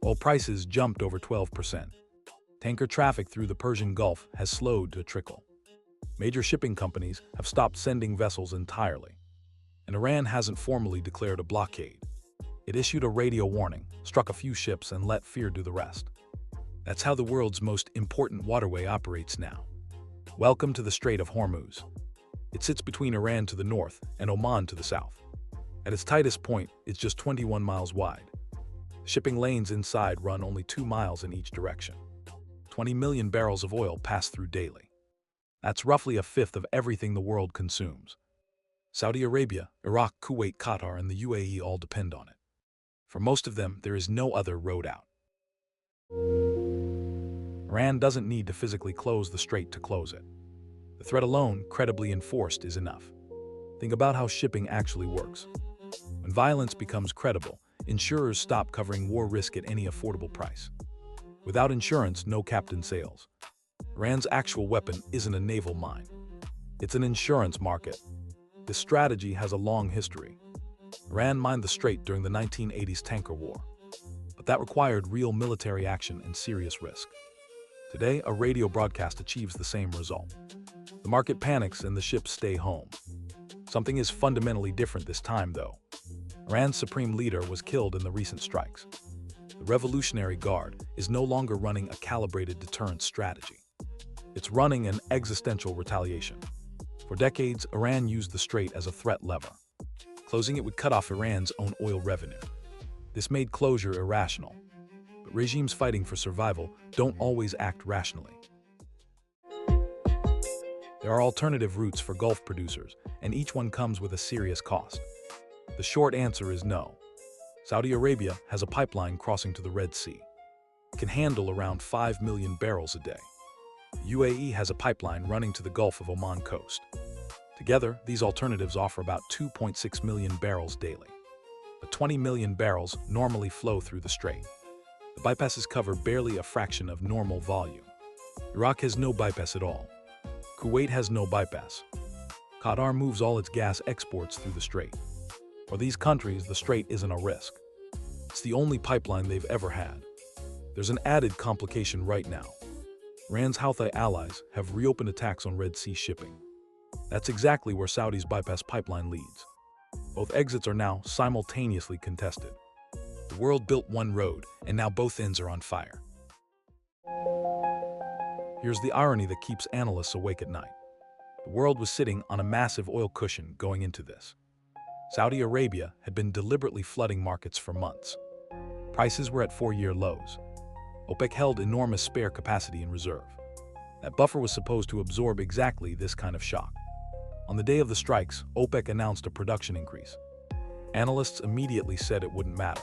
Oil prices jumped over 12%. Tanker traffic through the Persian Gulf has slowed to a trickle. Major shipping companies have stopped sending vessels entirely. And Iran hasn't formally declared a blockade. It issued a radio warning, struck a few ships, and let fear do the rest. That's how the world's most important waterway operates now. Welcome to the Strait of Hormuz. It sits between Iran to the north and Oman to the south. At its tightest point, it's just 21 miles wide. The shipping lanes inside run only 2 miles in each direction. 20 million barrels of oil pass through daily. That's roughly a fifth of everything the world consumes. Saudi Arabia, Iraq, Kuwait, Qatar, and the UAE all depend on it. For most of them, there is no other road out. Iran doesn't need to physically close the strait to close it. The threat alone, credibly enforced, is enough. Think about how shipping actually works. When violence becomes credible, insurers stop covering war risk at any affordable price. Without insurance, no captain sails. Iran's actual weapon isn't a naval mine. It's an insurance market. This strategy has a long history. Iran mined the strait during the 1980s tanker war. But that required real military action and serious risk. Today, a radio broadcast achieves the same result. The market panics and the ships stay home. Something is fundamentally different this time, though. Iran's supreme leader was killed in the recent strikes. The Revolutionary Guard is no longer running a calibrated deterrent strategy. It's running an existential retaliation. For decades, Iran used the strait as a threat lever. Closing it would cut off Iran's own oil revenue. This made closure irrational. But regimes fighting for survival don't always act rationally. There are alternative routes for Gulf producers, and each one comes with a serious cost. The short answer is no. Saudi Arabia has a pipeline crossing to the Red Sea. It can handle around 5 million barrels a day. The UAE has a pipeline running to the Gulf of Oman coast. Together, these alternatives offer about 2.6 million barrels daily. But 20 million barrels normally flow through the strait. The bypasses cover barely a fraction of normal volume. Iraq has no bypass at all. Kuwait has no bypass. Qatar moves all its gas exports through the strait. For these countries, the strait isn't a risk. It's the only pipeline they've ever had. There's an added complication right now. Iran's Houthi allies have reopened attacks on Red Sea shipping. That's exactly where Saudi's bypass pipeline leads. Both exits are now simultaneously contested. The world built one road, and now both ends are on fire. Here's the irony that keeps analysts awake at night. The world was sitting on a massive oil cushion going into this. Saudi Arabia had been deliberately flooding markets for months. Prices were at 4-year lows. OPEC held enormous spare capacity in reserve. That buffer was supposed to absorb exactly this kind of shock. On the day of the strikes, OPEC announced a production increase. Analysts immediately said it wouldn't matter.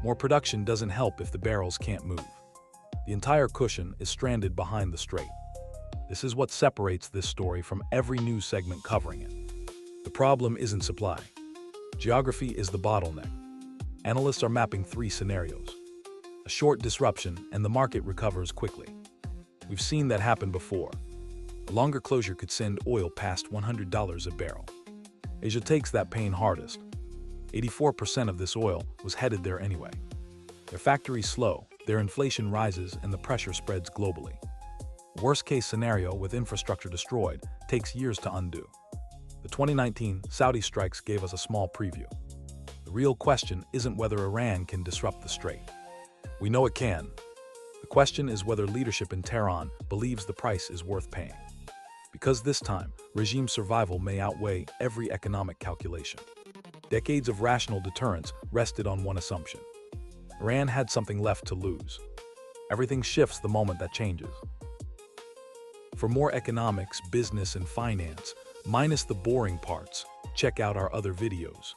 More production doesn't help if the barrels can't move. The entire cushion is stranded behind the strait. This is what separates this story from every news segment covering it. The problem isn't supply. Geography is the bottleneck. Analysts are mapping 3 scenarios. A short disruption and the market recovers quickly. We've seen that happen before. A longer closure could send oil past $100 a barrel. Asia takes that pain hardest. 84% of this oil was headed there anyway. Their factories slow, their inflation rises, and the pressure spreads globally. A worst-case scenario with infrastructure destroyed takes years to undo. The 2019 Saudi strikes gave us a small preview. The real question isn't whether Iran can disrupt the strait. We know it can. The question is whether leadership in Tehran believes the price is worth paying. Because this time, regime survival may outweigh every economic calculation. Decades of rational deterrence rested on one assumption. Iran had something left to lose. Everything shifts the moment that changes. For more economics, business, and finance, minus the boring parts, check out our other videos.